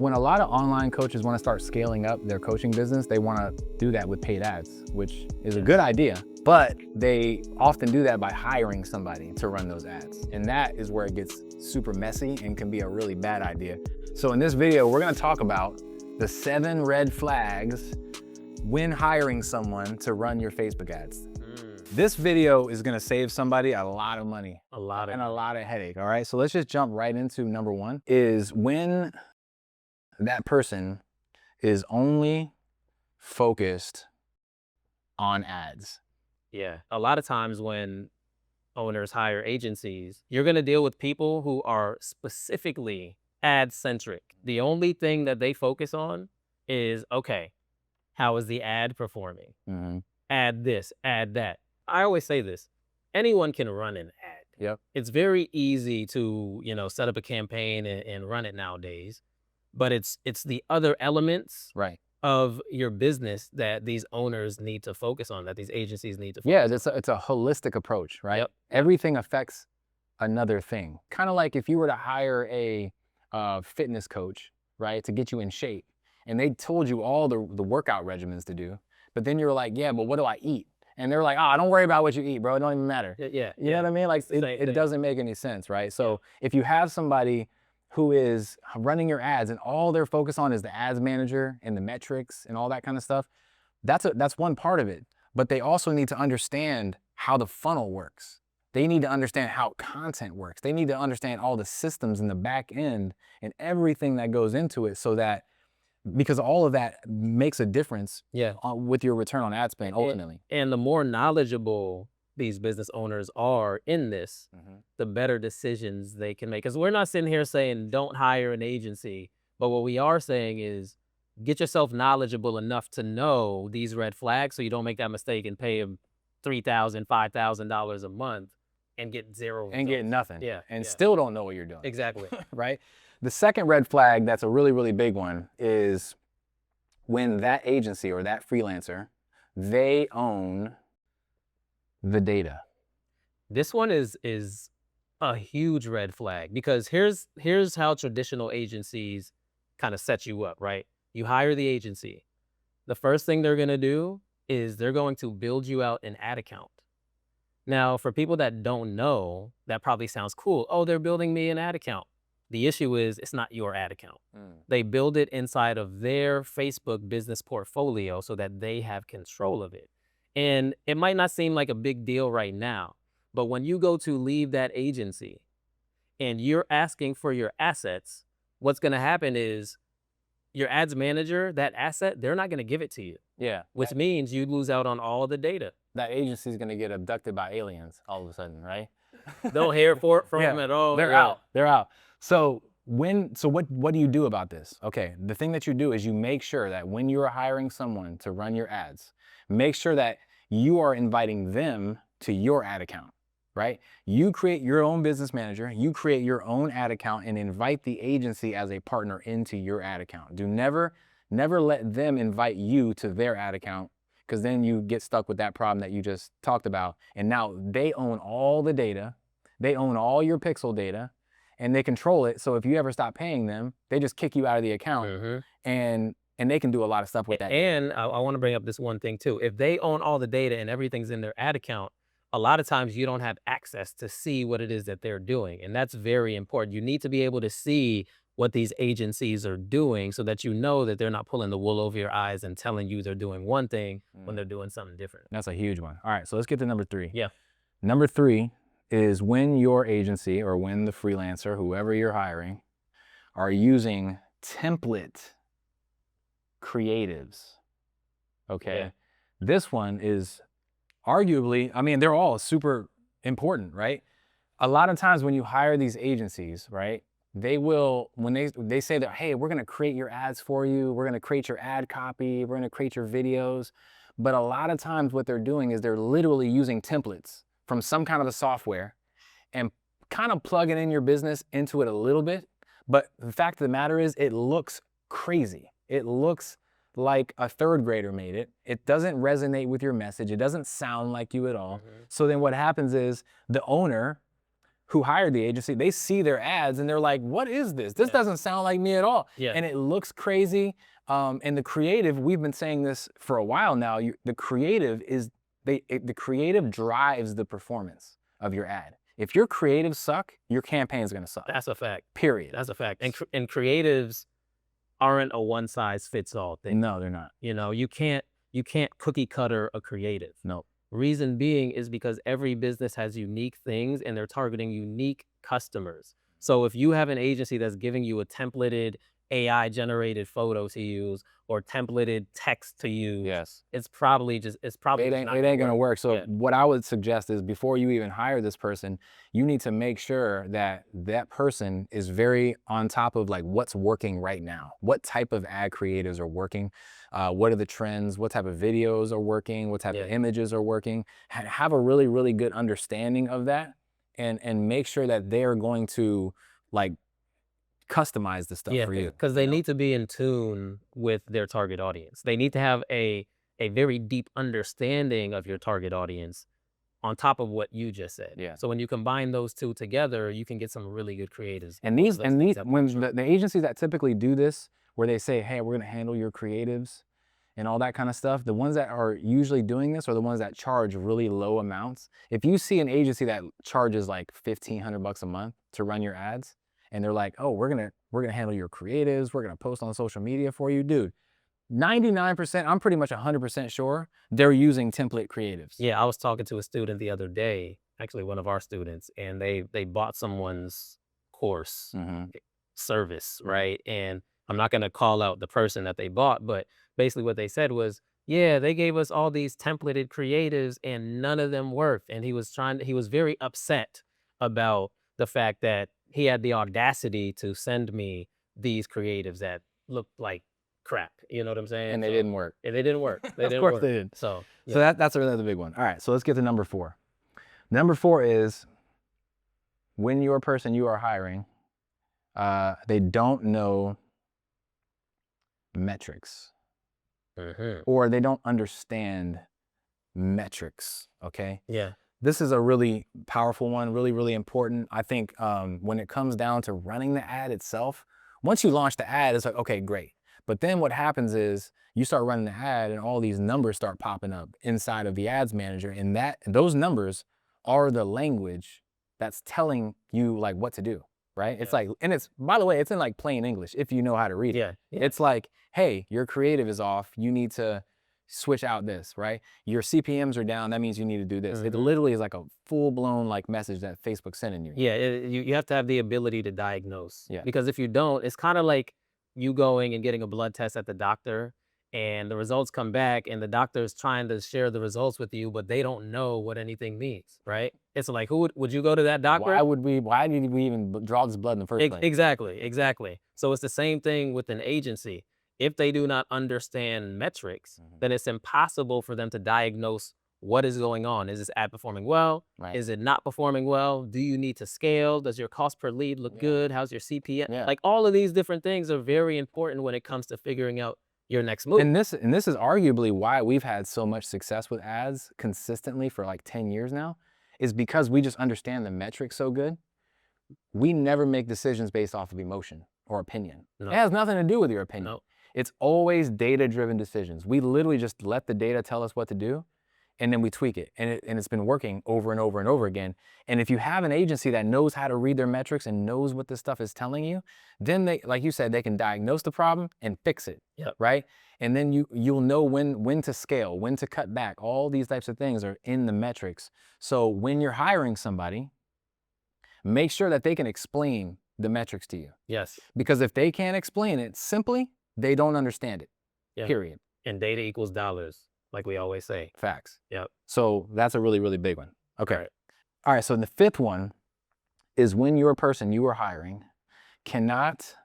When a lot of online coaches want to start scaling up their coaching business, they want to do that with paid ads, which is a good idea, but they often do that by hiring somebody to run those ads. And that is where it gets super messy and can be a really bad idea. So in this video, we're going to talk about the 7 red flags when hiring someone to run your Facebook ads. This video is going to save somebody a lot of money, a lot of headache. All right. So let's just jump right into number 1 is when that person is only focused on ads. Yeah. A lot of times when owners hire agencies, you're going to deal with people who are specifically ad centric. The only thing that they focus on is, okay, how is the ad performing? Add this, add that. I always say this, anyone can run an ad. Yep. It's very easy to, set up a campaign and run it nowadays, but it's the other elements of your business that these owners need to focus on, that these agencies need to focus on. It's a holistic approach, right? Yep. Everything affects another thing. Kind of like if you were to hire a fitness coach, right, to get you in shape, and they told you all the workout regimens to do, but then you're like, yeah, but what do I eat? And they're like, oh, don't worry about what you eat, bro. It don't even matter. Yeah. You know what I mean? Like it doesn't make any sense, right? So if you have somebody who is running your ads and all they're focused on is the ads manager and the metrics and all that kind of stuff, that's one part of it. But they also need to understand how the funnel works. They need to understand how content works. They need to understand all the systems in the back end and everything that goes into it, so that, because all of that makes a difference with your return on ad spend ultimately. And the more knowledgeable these business owners are in this, the better decisions they can make. Because we're not sitting here saying don't hire an agency, but what we are saying is get yourself knowledgeable enough to know these red flags so you don't make that mistake and pay them $3,000, $5,000 a month and get zero results. And get nothing. And still don't know what you're doing. Exactly. Right? The second red flag that's a really, really big one is when that agency or that freelancer, they own the data. This one is a huge red flag, because here's how traditional agencies kind of set you up, right? You hire the agency. The first thing they're going to do is they're going to build you out an ad account. Now, for people that don't know, that probably sounds cool. Oh, they're building me an ad account. The issue is it's not your ad account. They build it inside of their Facebook business portfolio so that they have control of it. And it might not seem like a big deal right now, but when you go to leave that agency and you're asking for your assets, what's going to happen is your ads manager, that asset, they're not going to give it to you. Yeah. Which means you lose out on all of the data. That agency is going to get abducted by aliens all of a sudden, right? Don't hear from them at all. They're out. They're out. So what do you do about this? Okay, the thing that you do is you make sure that when you are hiring someone to run your ads, make sure that you are inviting them to your ad account, right? You create your own business manager, you create your own ad account and invite the agency as a partner into your ad account. Do never let them invite you to their ad account, because then you get stuck with that problem that you just talked about. And now they own all the data, they own all your pixel data, and they control it. So if you ever stop paying them, they just kick you out of the account, and they can do a lot of stuff with that. And I want to bring up this one thing too. If they own all the data and everything's in their ad account, a lot of times you don't have access to see what it is that they're doing. And that's very important. You need to be able to see what these agencies are doing so that you know that they're not pulling the wool over your eyes and telling you they're doing one thing when they're doing something different. That's a huge one. All right, so let's get to number 3. Yeah. Number 3 is when your agency or when the freelancer, whoever you're hiring, are using template creatives. Okay. Yeah. This one is arguably, I mean, they're all super important, right? A lot of times when you hire these agencies, right, they will, when they say that, hey, we're going to create your ads for you, we're going to create your ad copy, we're going to create your videos. But a lot of times what they're doing is they're literally using templates from some kind of a software and kind of plugging in your business into it a little bit. But the fact of the matter is it looks crazy. It looks like a 3rd grader made it. It doesn't resonate with your message. It doesn't sound like you at all. So then what happens is the owner who hired the agency, they see their ads and they're like, what is this? This doesn't sound like me at all. Yeah. And it looks crazy. And the creative, we've been saying this for a while now, the creative is, the creative drives the performance of your ad. If your creatives suck, your campaign's gonna suck. That's a fact. Period. That's a fact. And creatives aren't a one size fits all thing. No, they're not. You know, you can't cookie cutter a creative. No. Reason being is because every business has unique things and they're targeting unique customers. So if you have an agency that's giving you a templated AI generated photo to use or templated text to use, Yes. it's probably just It ain't gonna work. So what I would suggest is before you even hire this person, you need to make sure that that person is very on top of like what's working right now. What type of ad creatives are working? What are the trends? What type of videos are working? What type of images are working? Have a really, really good understanding of that, and make sure that they are going to like customize the stuff for you. Because they need to be in tune with their target audience. They need to have a very deep understanding of your target audience on top of what you just said. Yeah. So when you combine those two together, you can get some really good creatives. And when the agencies that typically do this, where they say, hey, we're gonna handle your creatives and all that kind of stuff, the ones that are usually doing this are the ones that charge really low amounts. If you see an agency that charges like $1,500 a month to run your ads, and they're like, oh, we're gonna handle your creatives, we're gonna post on social media for you, dude. 99%, I'm pretty much 100% sure they're using template creatives. Yeah, I was talking to a student the other day, actually one of our students, and they bought someone's course service, right? And I'm not gonna call out the person that they bought, but basically what they said was, yeah, they gave us all these templated creatives and none of them worked. And he was very upset about the fact that he had the audacity to send me these creatives that looked like crap. You know what I'm saying? And they didn't work. And they didn't work. They Of didn't course work. they did. So that's another big one. All right, so let's get to number 4. Number 4 is when your person you are hiring, they don't know metrics or they don't understand metrics, okay? Yeah. This is a really powerful one, really, really important. I think when it comes down to running the ad itself, once you launch the ad, it's like, okay, great. But then what happens is you start running the ad and all these numbers start popping up inside of the ads manager, and those numbers are the language that's telling you like what to do, right? It's like, and it's, by the way, it's in like plain English if you know how to read it. It's like, hey, your creative is off. You need to switch out this, right? Your CPMs are down. That means you need to do this. It literally is like a full-blown like message that Facebook's sending you. Yeah, you have to have the ability to diagnose. Yeah. Because if you don't, it's kind of like you going and getting a blood test at the doctor and the results come back and the doctor is trying to share the results with you, but they don't know what anything means, right? It's like, would you go to that doctor? Why did we even draw this blood in the first place? Exactly. So it's the same thing with an agency. If they do not understand metrics, then it's impossible for them to diagnose what is going on. Is this ad performing well? Right. Is it not performing well? Do you need to scale? Does your cost per lead look good? How's your CPM? Yeah. Like all of these different things are very important when it comes to figuring out your next move. And this is arguably why we've had so much success with ads consistently for like 10 years now, is because we just understand the metrics so good. We never make decisions based off of emotion or opinion. No. It has nothing to do with your opinion. No. It's always data-driven decisions. We literally just let the data tell us what to do, and then we tweak it. And it's been working over and over and over again. And if you have an agency that knows how to read their metrics and knows what this stuff is telling you, then they, like you said, they can diagnose the problem and fix it, right? And then you'll know when to scale, when to cut back. All these types of things are in the metrics. So when you're hiring somebody, make sure that they can explain the metrics to you. Yes. Because if they can't explain it simply, they don't understand it, period. And data equals dollars, like we always say. Facts. Yep. So that's a really, really big one. Okay. All right, so the 5th one is when your person you are hiring cannot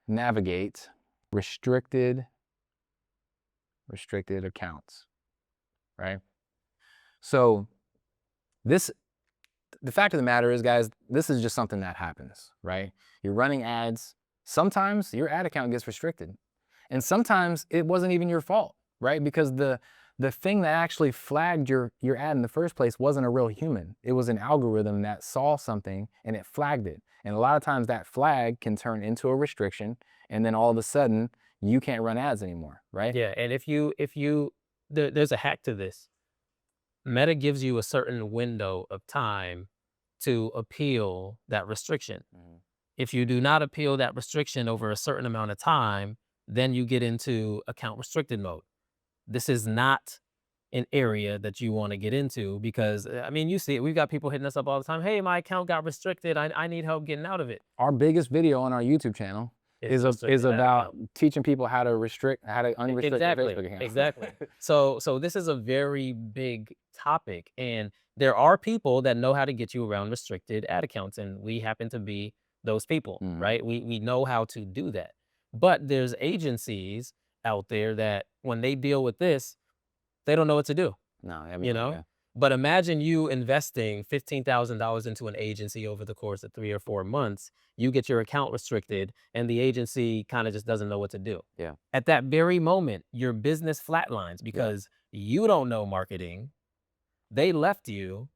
navigate restricted accounts, right? So the fact of the matter is, guys, this is just something that happens, right? You're running ads. Sometimes your ad account gets restricted. And sometimes it wasn't even your fault, right? Because the the thing that actually flagged your ad in the first place wasn't a real human. It was an algorithm that saw something and it flagged it. And a lot of times that flag can turn into a restriction, and then all of a sudden you can't run ads anymore, right? Yeah, and there's a hack to this. Meta gives you a certain window of time to appeal that restriction. Mhm. If you do not appeal that restriction over a certain amount of time, then you get into account restricted mode. This is not an area that you want to get into because, I mean, you see it. We've got people hitting us up all the time. Hey, my account got restricted. I need help getting out of it. Our biggest video on our YouTube channel It's is restricted that about account. teaching people how to unrestrict their Exactly, Facebook account. exactly. So this is a very big topic, and there are people that know how to get you around restricted ad accounts, and we happen to be those people, Mhm. right? We know how to do that. But there's agencies out there that when they deal with this, they don't know what to do, No, I have you no know? idea. But imagine you investing $15,000 into an agency over the course of 3 or 4 months. You get your account restricted, and the agency kinda just doesn't know what to do. Yeah. At that very moment, your business flatlines Yeah. because you don't know marketing, they left you,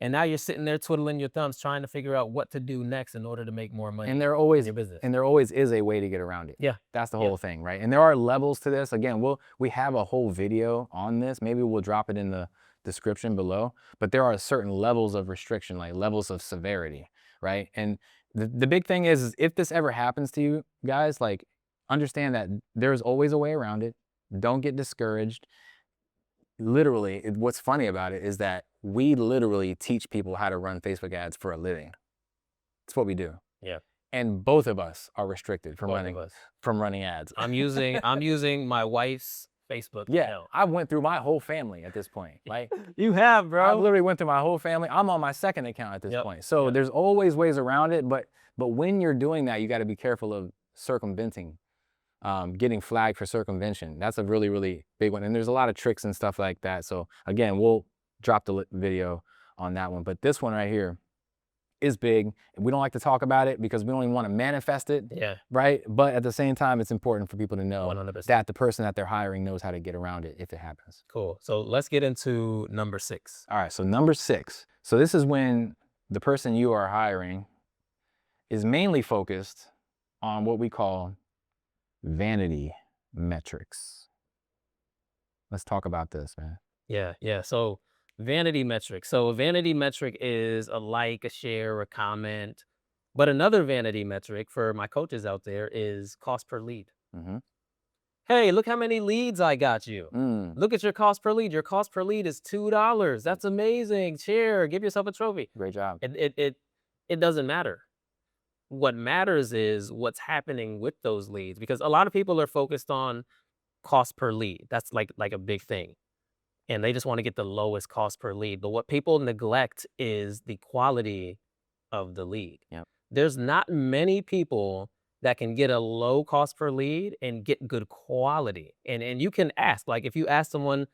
and now you're sitting there twiddling your thumbs trying to figure out what to do next in order to make more money And in your business. there always is a way to get around it. Yeah, That's the yeah. whole thing, right? And there are levels to this. Again, we have a whole video on this. Maybe we'll drop it in the description below. But there are certain levels of restriction, like levels of severity, right? And the big thing is if this ever happens to you guys, like understand that there's always a way around it. Don't get discouraged. Literally, what's funny about it is that we literally teach people how to run Facebook ads for a living. It's what we do. Yeah. And both of us are restricted from Both of us. running ads. I'm using my wife's Facebook Yeah, account. I went through my whole family at this point. Like, You have, I bro. literally went through my whole family. I'm on my second account at this Yep, point. So yep. there's always ways around it, but when you're doing that, you got to be careful of circumventing, getting flagged for circumvention. That's a really, really big one. And there's a lot of tricks and stuff like that. So again, we'll drop the video on that one. But this one right here is big. We don't like to talk about it because we don't even want to manifest it. Yeah. Right. But at the same time, it's important for people to know 100%. that the person that they're hiring knows how to get around it if it happens. Cool. So let's get into number 6. All right. So number 6. So this is when the person you are hiring is mainly focused on what we call vanity metrics. Let's talk about this, man. Yeah, yeah. So vanity metric. So a vanity metric is a like, a share, a comment. But another vanity metric for my coaches out there is cost per lead. Mm-hmm. Hey, look how many leads I got you. Mm, Look at your cost per lead. Your cost per lead is $2. That's amazing. Share, give yourself a trophy. great job. It doesn't matter. What matters is what's happening with those leads because a lot of people are focused on cost per lead. That's like a big thing. And they just want to get the lowest cost per lead. But what people neglect is the quality of the lead. Yep. There's not many people that can get a low cost per lead and get good quality. And you can ask, like if you ask someone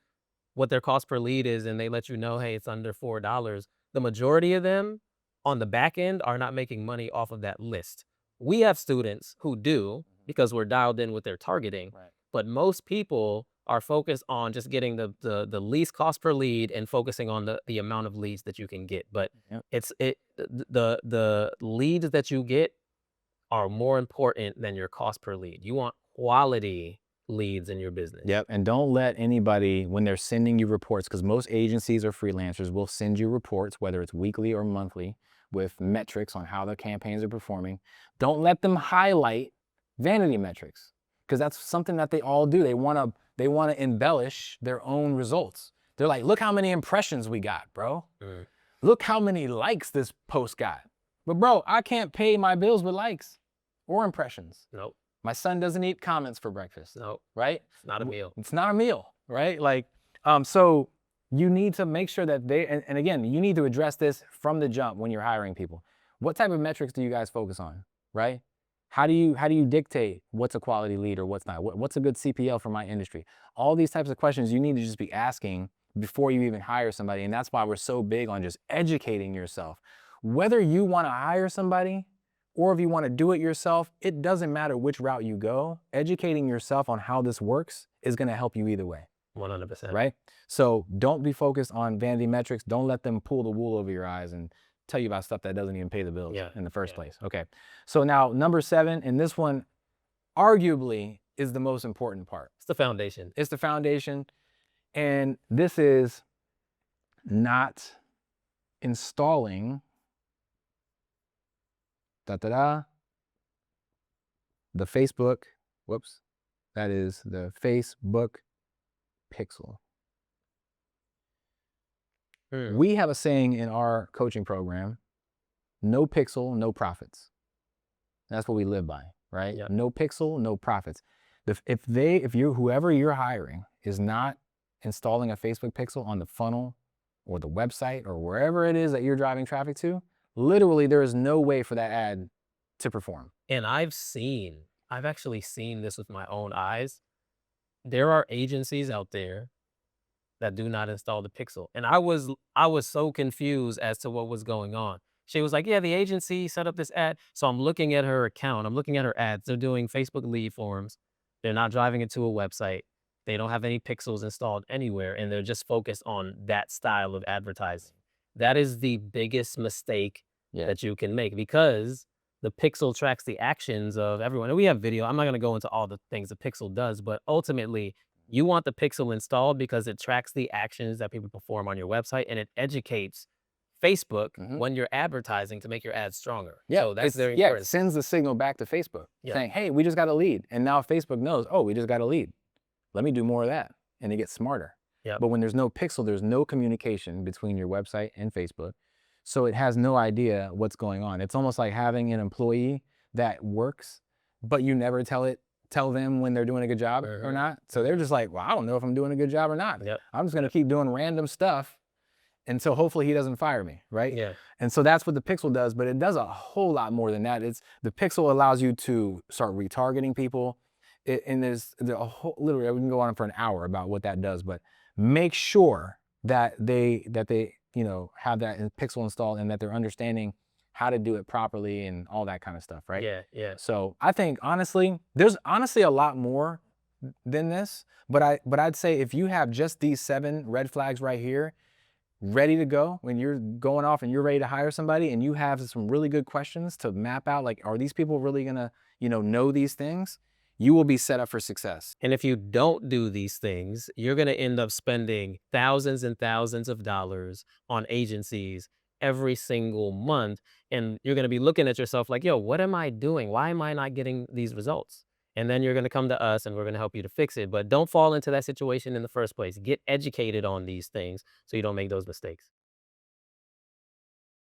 what their cost per lead is and they let you know, hey, it's under $4, the majority of them on the back end are not making money off of that list. We have students who do because we're dialed in with their targeting, Right. but most people are focused on just getting the least cost per lead and focusing on the amount of leads that you can get. But Yep. the leads that you get are more important than your cost per lead. You want quality leads in your business. Yep. And don't let anybody, when they're sending you reports, because most agencies or freelancers will send you reports, whether it's weekly or monthly, with metrics on how the campaigns are performing. Don't let them highlight vanity metrics, because that's something that they all do. They want to embellish their own results. They're like, look how many impressions we got, bro. Look how many likes this post got. But bro, I can't pay my bills with likes or impressions. Nope. My son doesn't eat comments for breakfast. Nope. Right? It's not a meal. It's not a meal, right? Like, so you need to make sure that and again, you need to address this from the jump when you're hiring people. What type of metrics do you guys focus on, right? How do you dictate what's a quality lead or what's not? What's a good CPL for my industry? All these types of questions you need to just be asking before you even hire somebody. And that's why we're so big on just educating yourself. Whether you want to hire somebody or if you want to do it yourself, it doesn't matter which route you go. Educating yourself on how this works is going to help you either way. 100%. right? So don't be focused on vanity metrics. Don't let them pull the wool over your eyes and tell you about stuff that doesn't even pay the bills Yeah, in the first yeah. place. Okay. So now number 7, and this one arguably is the most important part. It's the foundation. It's the foundation. And this is not installing the Facebook, whoops, that is the Facebook pixel. Mm. We have a saying in our coaching program, no pixel, no profits. That's what we live by, right? Yeah. No pixel, no profits. If whoever you're hiring is not installing a Facebook pixel on the funnel or the website or wherever it is that you're driving traffic to, literally there is no way for that ad to perform. And I've actually seen this with my own eyes. There are agencies out there that do not install the pixel. And I was so confused as to what was going on. She was like, "Yeah, the agency set up this ad." So I'm looking at her account. I'm looking at her ads. They're doing Facebook lead forms. They're not driving it to a website. They don't have any pixels installed anywhere, and they're just focused on that style of advertising. That is the biggest mistake Yeah. that you can make because the pixel tracks the actions of everyone. And we have video. I'm not going to go into all the things the pixel does, but ultimately you want the pixel installed because it tracks the actions that people perform on your website and it educates Facebook Mhm. when you're advertising to make your ads stronger. Yeah, So that's very yeah, it important. sends the signal back to Facebook Yeah. saying, "Hey, we just got a lead." And now Facebook knows, "Oh, we just got a lead. Let me do more of that." And they get smarter. Yep. But when there's no pixel, there's no communication between your website and Facebook. So it has no idea what's going on. It's almost like having an employee that works, but you never tell them when they're doing a good job or Mhm. not. So they're just like, "Well, I don't know if I'm doing a good job or not. Yep. I'm just gonna keep doing random stuff until hopefully he doesn't fire me," right? Yeah. And so that's what the pixel does, but it does a whole lot more than that. It's the pixel allows you to start retargeting people. And there's a whole, literally, we can go on for an hour about what that does, but make sure that they have that pixel installed and that they're understanding how to do it properly and all that kind of stuff, right? Yeah. Yeah. So I think honestly, there's honestly a lot more than this, but I'd say if you have just these 7 red flags right here ready to go when you're going off and you're ready to hire somebody and you have some really good questions to map out, like, are these people really gonna, know these things? You will be set up for success. And if you don't do these things, you're going to end up spending thousands and thousands of dollars on agencies every single month. And you're going to be looking at yourself like, yo, what am I doing? Why am I not getting these results? And then you're going to come to us and we're going to help you to fix it. But don't fall into that situation in the first place. Get educated on these things so you don't make those mistakes.